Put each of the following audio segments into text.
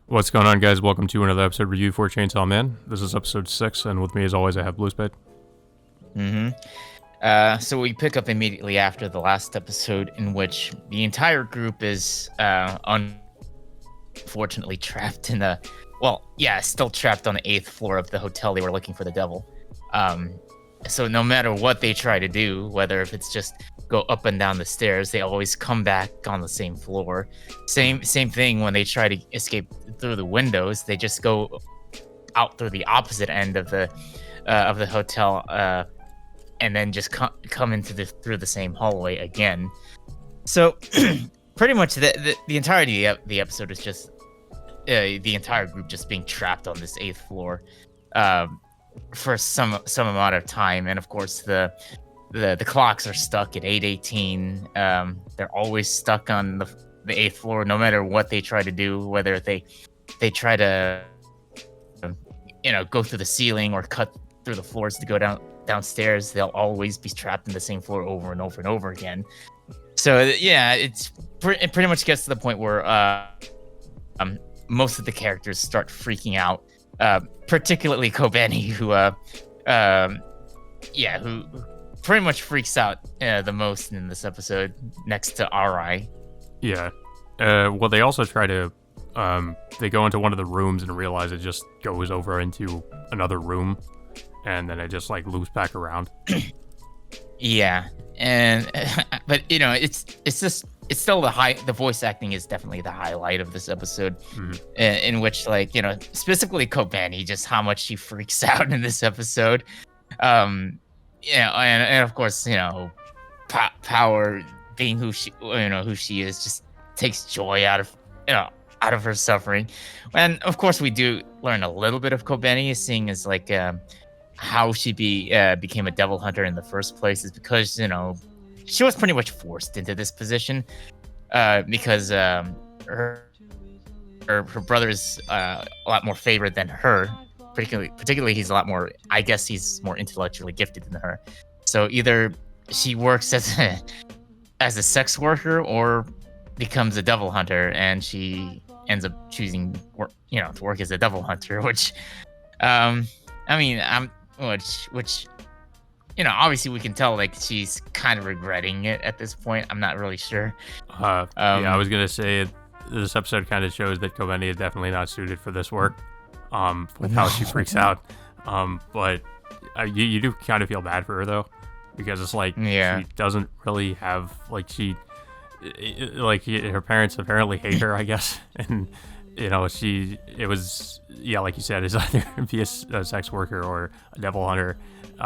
What's going on, guys? Welcome to another episode review for Chainsaw Man. This is episode 6, and with me, as always, I have Blue Spade. hmm So we pick up immediately after the last episode, in which the entire group is unfortunately trapped in the, still trapped on the 8th floor of the hotel they were looking for the devil. So no matter what they try to do, whether if it's just go up and down the stairs, they always come back on the same floor. Same thing when they try to escape through the windows. They just go out through the opposite end of the hotel. And then just come into through the same hallway again. So pretty much the entirety of the episode is just the entire group just being trapped on this 8th floor for some amount of time. And of course the clocks are stuck at 8:18. They're always stuck on the 8th floor, no matter what they try to do, whether they try to go through the ceiling or cut through the floors to go downstairs. They'll always be trapped in the same floor over and over and over again. So yeah, it pretty much gets to the point where most of the characters start freaking out, particularly Kobeni, who pretty much freaks out the most in this episode, next to Arai. Yeah. Well, they also try to, they go into one of the rooms and realize it just goes over into another room, and then it just, loops back around. Yeah, and but it's still the voice acting is definitely the highlight of this episode, in which specifically Kobeni, just how much she freaks out in this episode. And of course, Power, being who she is, just takes joy out of her suffering. And of course we do learn a little bit of Kobeni, seeing as how she became a devil hunter in the first place is because she was pretty much forced into this position, because her brother is a lot more favored than her. Particularly he's a lot more, I guess he's more intellectually gifted than her. So either she works as a sex worker or becomes a devil hunter, and she ends up choosing to work as a devil hunter, which which obviously we can tell she's kind of regretting it at this point. I'm not really sure. I was gonna say this episode kind of shows that Kobeni is definitely not suited for this work, with how she freaks out. But you do kind of feel bad for her though, because it's she doesn't really have her parents apparently hate her, I guess, and it was like you said, is either be a sex worker or a devil hunter, it's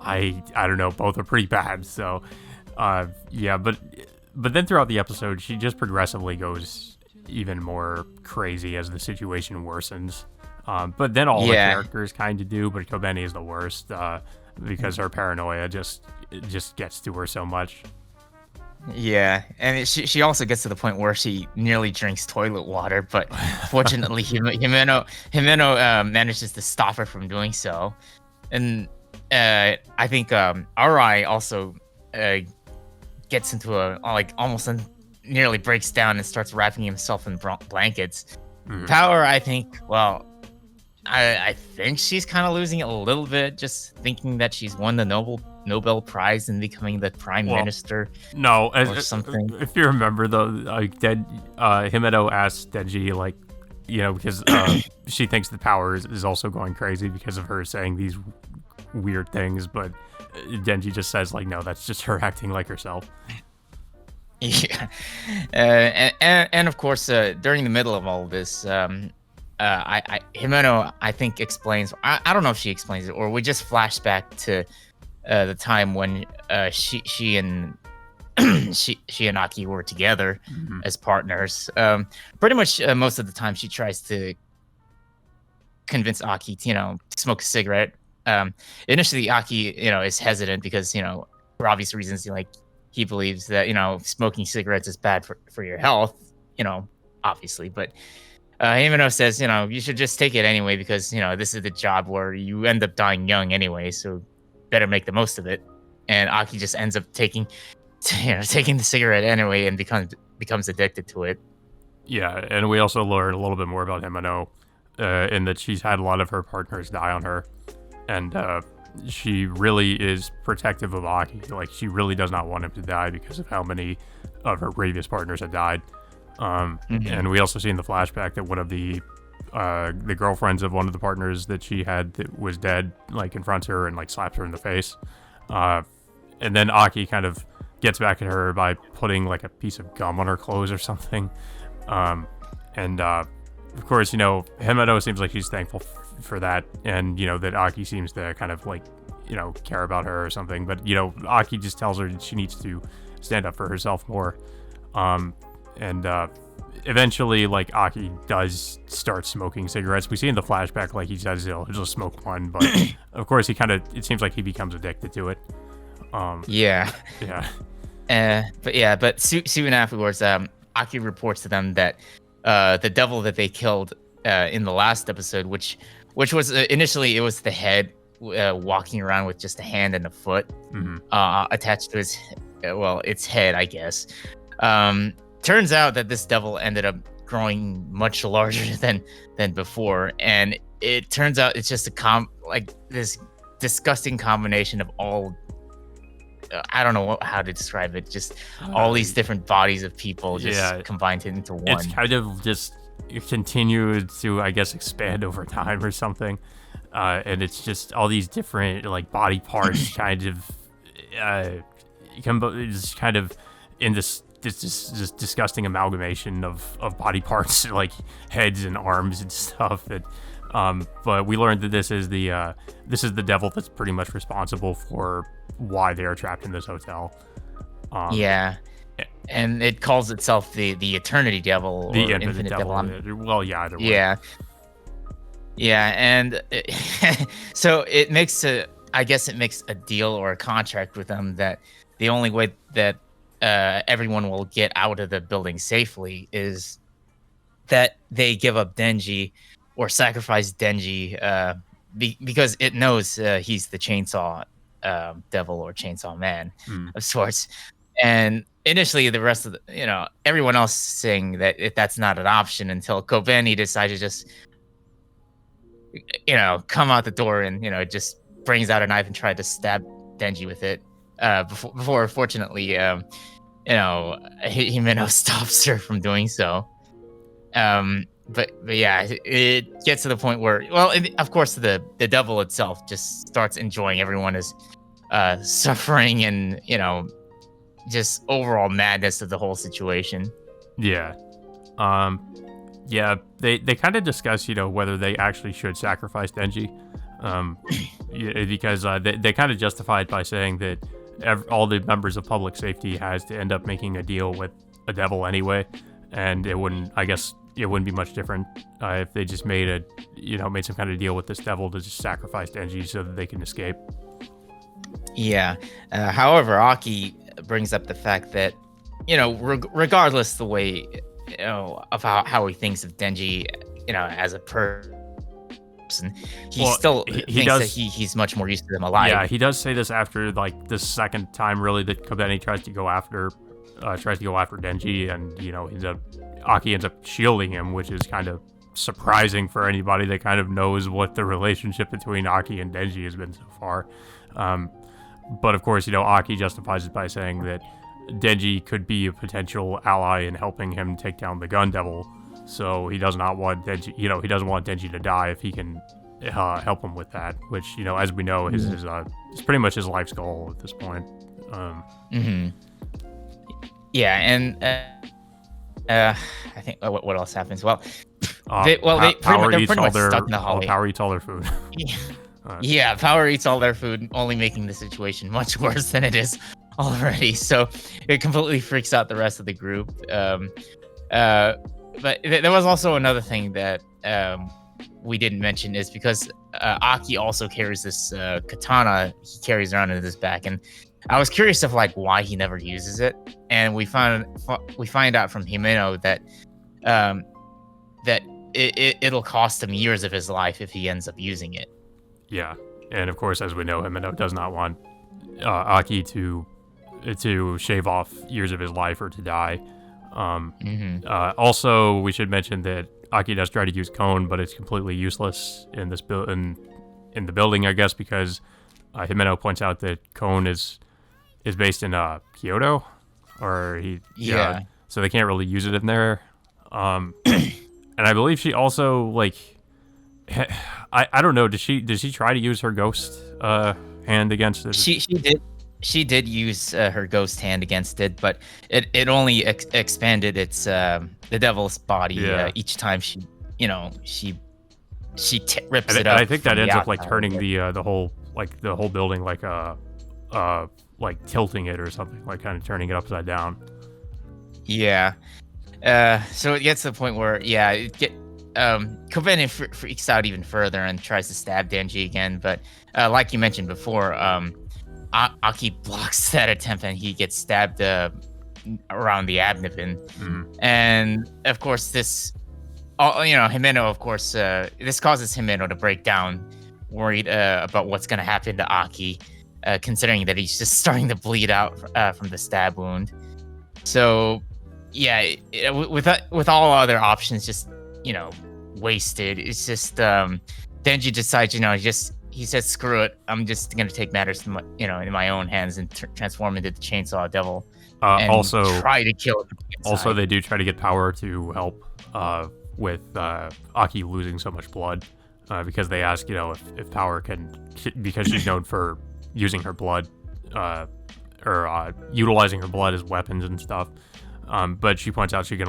I don't know, both are pretty bad. So but then throughout the episode she just progressively goes even more crazy as the situation worsens. But then all the characters kind of do, but Kobeni is the worst, because her paranoia just gets to her so much. Yeah, and she also gets to the point where she nearly drinks toilet water, but fortunately Himeno manages to stop her from doing so. And I think Arai also gets into almost nearly breaks down and starts wrapping himself in blankets. Power, I think, I think she's kind of losing it a little bit, just thinking that she's won the Nobel Prize and becoming the prime minister. No, or something. If you remember though, Himeno asked Denji, because she thinks the Power is also going crazy because of her saying these weird things, but Denji just says no, that's just her acting like herself. Yeah, and of course, during the middle of all of this, Himeno, I think, explains. I don't know if she explains it, or we just flash back to the time when she and Aki were together as partners. Pretty much most of the time, she tries to convince Aki to smoke a cigarette. Initially, Aki is hesitant because for obvious reasons, he believes that smoking cigarettes is bad for your health. Obviously, but Himeno says you should just take it anyway, because this is the job where you end up dying young anyway, so better make the most of it. And Aki just ends up taking the cigarette anyway and becomes addicted to it. Yeah, and we also learn a little bit more about Himeno, in that she's had a lot of her partners die on her, and she really is protective of Aki. Like, she really does not want him to die because of how many of her previous partners had died. And we also see in the flashback that one of the girlfriends of one of the partners that she had that was dead, like, confronts her and, like, slaps her in the face. And then Aki kind of gets back at her by putting, like, a piece of gum on her clothes or something. Of course, Himeno seems like she's thankful for that, and, that Aki seems to kind of, like, care about her or something. But, Aki just tells her that she needs to stand up for herself more. Eventually, like, Aki does start smoking cigarettes. We see in the flashback, like, he says he'll just smoke one, but of course it seems like he becomes addicted to it. Yeah. Yeah. But soon afterwards, Aki reports to them that the devil that they killed in the last episode, which was initially, it was the head walking around with just a hand and a foot attached to its head, I guess. Turns out that this devil ended up growing much larger than before, and it turns out it's just this disgusting combination of all. I don't know how to describe it. Just all these different bodies of people just combined into one. It's kind of just continued to, I guess, expand over time or something. And it's just all these different, like, body parts kind of is kind of in this disgusting amalgamation of body parts, like heads and arms and stuff. But we learned that this is the devil that's pretty much responsible for why they are trapped in this hotel. And it calls itself the Eternity Devil, the or Infinite Devil. Well, yeah, either way. And so it makes I guess it makes a deal or a contract with them that the only way that everyone will get out of the building safely is that they give up Denji or sacrifice Denji, because it knows he's the chainsaw devil or chainsaw man of sorts. And initially, the rest of everyone else saying that that's not an option, until Kobeni decided to just come out the door and just brings out a knife and tried to stab Denji with it. Before fortunately, Himeno stops her from doing so. But yeah, it gets to the point where, of course, the devil itself just starts enjoying everyone is suffering and just overall madness of the whole situation. Yeah. They kind of discuss whether they actually should sacrifice Denji, because they kind of justify it by saying that all the members of public safety has to end up making a deal with a devil anyway, and it wouldn't be much different if they just made some kind of deal with this devil to just sacrifice Denji so that they can escape. Yeah. However, Aki brings up the fact that regardless the way of how he thinks of Denji, as a person, he thinks that he's much more used to them alive. Yeah, he does say this after, like, the second time really that Kobeni tries to go after Denji, and Aki ends up shielding him, which is kind of surprising for anybody that kind of knows what the relationship between Aki and Denji has been so far. But of course, Aki justifies it by saying that Denji could be a potential ally in helping him take down the Gun Devil. So he does not want Denji. He doesn't want Denji to die if he can help him with that. Which, as we know, is pretty much his life's goal at this point. Yeah, and I think what else happens? Well, Power eats all their food. Yeah, Power eats all their food, only making the situation much worse than it is already. So it completely freaks out the rest of the group. But there was also another thing that we didn't mention, is because Aki also carries this katana he carries around in his back, and I was curious of why he never uses it, and we find out from Himeno that it'll cost him years of his life if he ends up using it. Yeah, and of course, as we know, Himeno does not want Aki to shave off years of his life or to die. Also, we should mention that Aki does try to use cone, but it's completely useless in this in the building, I guess, because Himeno points out that cone is based in Kyoto, or so they can't really use it in there. And I believe she also like, I don't know, did she try to use her ghost hand against it? She did use her ghost hand against it, but it only expanded its the devil's body each time she rips it up. And I think that ends up like turning the whole building like like tilting it or something, like kind of turning it upside down. Yeah. So it gets to the point where Kobeni freaks out even further and tries to stab Denji again, but like you mentioned before, Aki blocks that attempt and he gets stabbed around the abdomen. And of course Himeno, of course, this causes Himeno to break down, worried about what's going to happen to Aki, considering that he's just starting to bleed out from the stab wound. So, yeah, with all other options just, wasted, it's just Denji decides, he says, screw it, I'm just going to take matters in my own hands and transform into the Chainsaw Devil. And also try to kill him. Also, they do try to get power to help with Aki losing so much blood, because they ask, if Power can, because she's known for using her blood, or utilizing her blood as weapons and stuff. But she points out she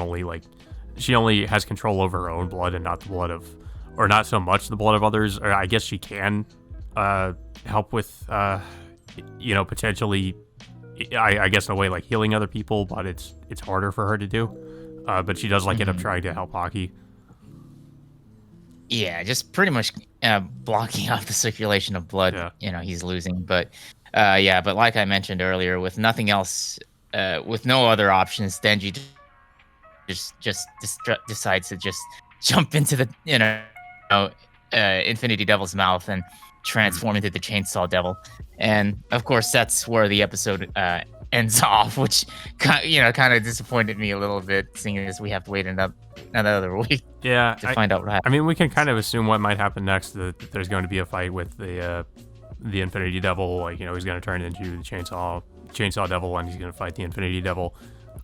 only has control over her own blood and not the blood of, or not so much the blood of others. Or I guess she can help with, potentially, I guess in a way like healing other people, but it's harder for her to do. But she does end up trying to help Aki. Yeah, just pretty much blocking off the circulation of blood. Yeah. He's losing. But but like I mentioned earlier, with nothing else, with no other options, Denji just decides to just jump into the Infinity Devil's mouth and transform into the Chainsaw Devil. And of course, that's where the episode ends off, which kind of disappointed me a little bit, seeing as we have to wait another week to find out what happens. I mean, we can kind of assume what might happen next, that there's going to be a fight with the Infinity Devil. He's going to turn into the Chainsaw Devil, and he's going to fight the Infinity Devil.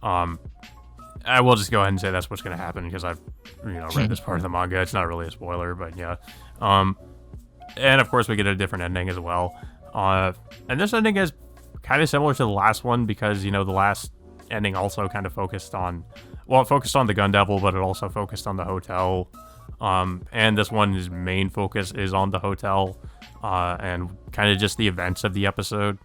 I will just go ahead and say that's what's going to happen, because I've read this part of the manga. It's not really a spoiler, but yeah. And of course we get a different ending as well. And this ending is kind of similar to the last one, because the last ending also kind of focused on the Gun Devil, but it also focused on the hotel. And this one's main focus is on the hotel, and kind of just the events of the episode.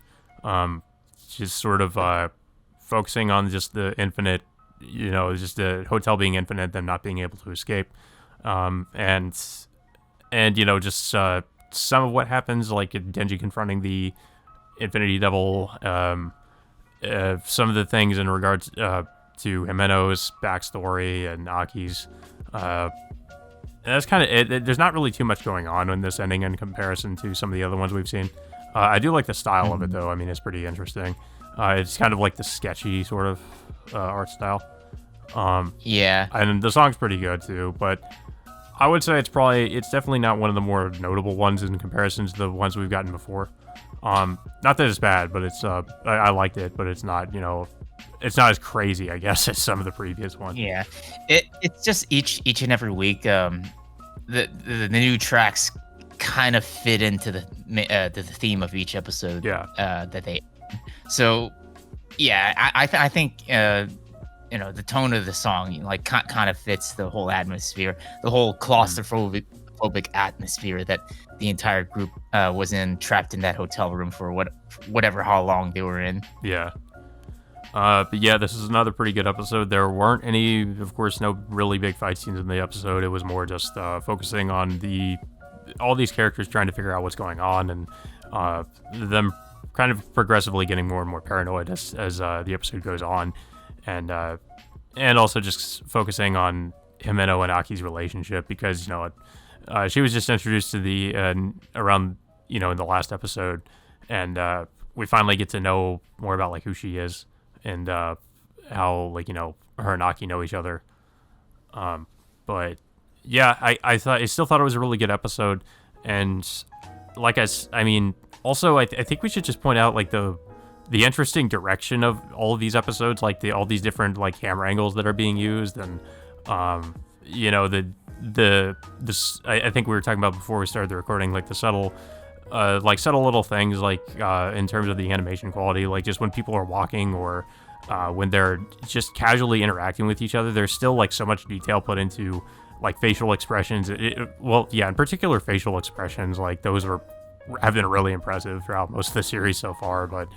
Just sort of focusing on just the infinite, just the hotel being infinite, them not being able to escape, and just some of what happens, like Denji confronting the Infinity Devil, some of the things in regards to Himeno's backstory and Aki's. And that's kind of it. There's not really too much going on in this ending in comparison to some of the other ones we've seen. I do like the style of it, though. I mean, it's pretty interesting. It's kind of like the sketchy sort of art style. And the song's pretty good, too, but I would say it's definitely not one of the more notable ones in comparison to the ones we've gotten before. Not that it's bad, but it's I liked it, but it's not it's not as crazy, I guess, as some of the previous ones. Yeah, it's just each and every week, the new tracks kind of fit into the theme of each episode. Yeah. That they. So, yeah, I think the tone of the song kind of fits the whole atmosphere, the whole claustrophobic atmosphere that the entire group was in, trapped in that hotel room for how long they were in. Yeah. But yeah, this is another pretty good episode. There weren't any, of course, no really big fight scenes in the episode. It was more just focusing on all these characters trying to figure out what's going on, and them kind of progressively getting more and more paranoid as the episode goes on, and also just focusing on Himeno and Aki's relationship, because she was just introduced to the around in the last episode, and we finally get to know more about who she is, and how her and Aki know each other. But yeah, I still thought it was a really good episode, and like I mean, also I think we should just point out like the interesting direction of all of these episodes, like all these different like camera angles that are being used, and you know, I think we were talking about before we started the recording, like the subtle little things, like in terms of the animation quality, like just when people are walking or when they're just casually interacting with each other, there's still like so much detail put into like facial expressions. In particular facial expressions, like those have been really impressive throughout most of the series so far. But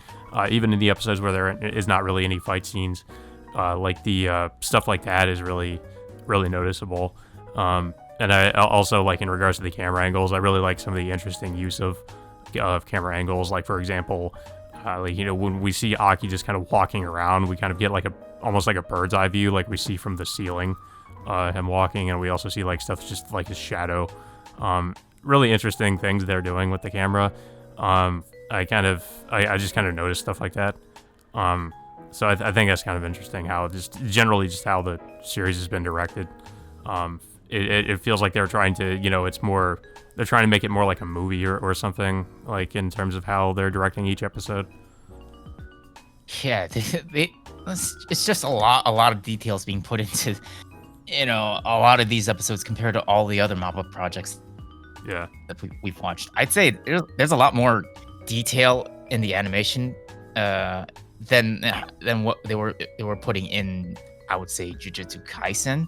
even in the episodes where there is not really any fight scenes, like the stuff like that is really, really noticeable. And I also, like, in regards to the camera angles, I really like some of the interesting use of camera angles. Like, for example, like, you know, when we see Aki just kind of walking around, we kind of get like almost like a bird's eye view, like we see from the ceiling, him walking, and we also see like stuff just like his shadow. Really interesting things they're doing with the camera. I just kind of noticed stuff like that. So I think that's kind of interesting how just generally just how the series has been directed. It feels like they're trying to, you know, they're trying to make it more like a movie or something, like in terms of how they're directing each episode. Yeah, it's just a lot of details being put into, you know, a lot of these episodes compared to all the other MAPPA projects. Yeah, that we've watched. I'd say there's a lot more detail in the animation than what they were putting in, I would say, Jujutsu Kaisen.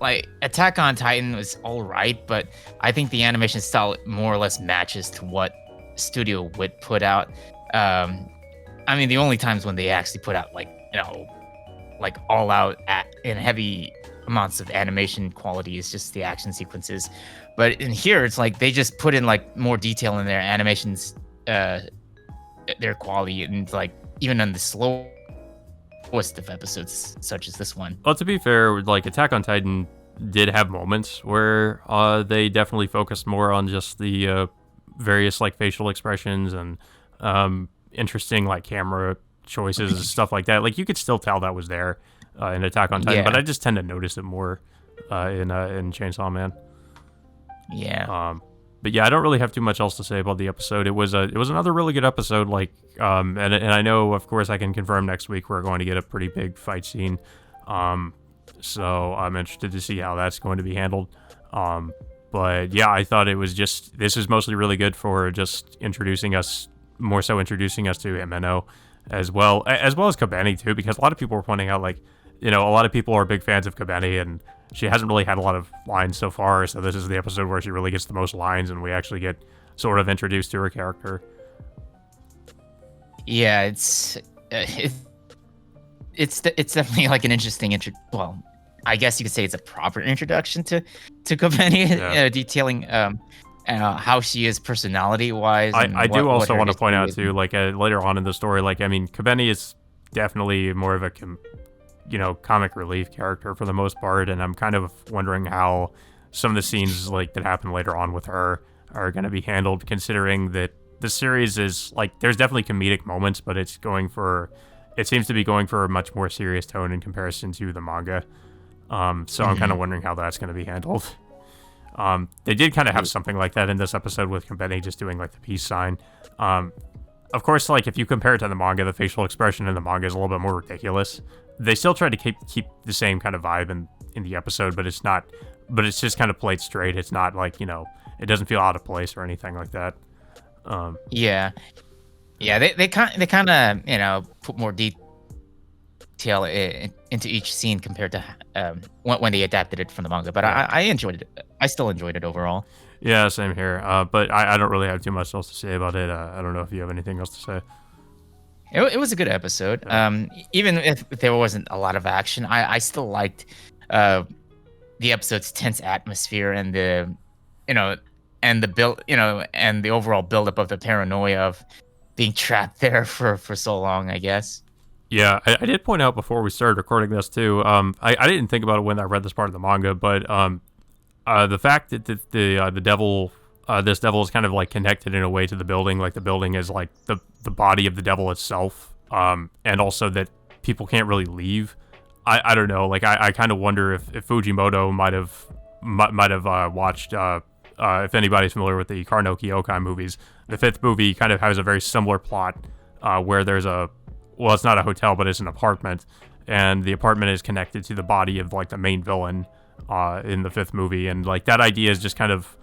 Like Attack on Titan was all right, but I think the animation style more or less matches to what Studio would put out. I mean, the only times when they actually put out, like, you know, like all out in heavy amounts of animation quality is just the action sequences. But in here, it's like they just put in like more detail in their animations, their quality, and like even on the slowest of episodes, such as this one. Well, to be fair, like Attack on Titan did have moments where they definitely focused more on just the various like facial expressions and interesting like camera choices and stuff like that. Like you could still tell that was there in Attack on Titan, but I just tend to notice it more in Chainsaw Man. Yeah. But yeah, I don't really have too much else to say about the episode. It was another really good episode. Like, and I know, of course, I can confirm next week we're going to get a pretty big fight scene. So I'm interested to see how that's going to be handled. But yeah, I thought this is mostly really good for just introducing us to MNO as well as Kobeni too, because a lot of people were pointing out, like, you know, a lot of people are big fans of Kobeni, and she hasn't really had a lot of lines so far, so this is the episode where she really gets the most lines, and we actually get sort of introduced to her character. Yeah, it's definitely like an interesting well, I guess you could say it's a proper introduction to Kobeni, detailing how she is personality-wise. I do also want to point out too, like later on in the story, like, I mean, Kobeni is definitely more of a comic relief character for the most part, and I'm kind of wondering how some of the scenes like that happen later on with her are going to be handled, considering that the series is like, there's definitely comedic moments, but it seems to be going for a much more serious tone in comparison to the manga. So I'm kind of wondering how that's going to be handled. They did kind of have something like that in this episode with Kobeni just doing like the peace sign. Of course, like if you compare it to the manga, the facial expression in the manga is a little bit more ridiculous. They still try to keep the same kind of vibe in the episode, but it's not. But it's just kind of played straight. It's not like, you know, it doesn't feel out of place or anything like that. Yeah. They kind of, you know, put more detail into each scene compared to when they adapted it from the manga. But I enjoyed it. I still enjoyed it overall. Yeah, same here. But I don't really have too much else to say about it. I don't know if you have anything else to say. It was a good episode. Yeah. Even if there wasn't a lot of action, I still liked the episode's tense atmosphere and the build, you know, and the overall buildup of the paranoia of being trapped there for so long, I guess. Yeah, I did point out before we started recording this too. I didn't think about it when I read this part of the manga, but the fact that the devil. This devil is kind of like connected in a way to the building, like the building is like the body of the devil itself. and also that people can't really leave. I don't know. Like I kind of wonder if Fujimoto might have watched. If anybody's familiar with the Karno Kyokai movies, the fifth movie kind of has a very similar plot where there's it's not a hotel, but it's an apartment, and the apartment is connected to the body of like the main villain in the fifth movie, and like that idea is just kind of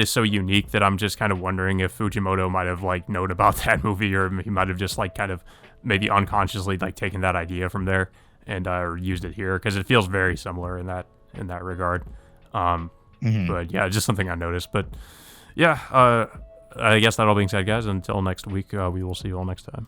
so unique that I'm just kind of wondering if Fujimoto might have like known about that movie, or he might have just like kind of maybe unconsciously like taken that idea from there and used it here, because it feels very similar in that regard. But yeah, just something I noticed. But yeah, I guess that all being said, guys, until next week, we will see you all next time.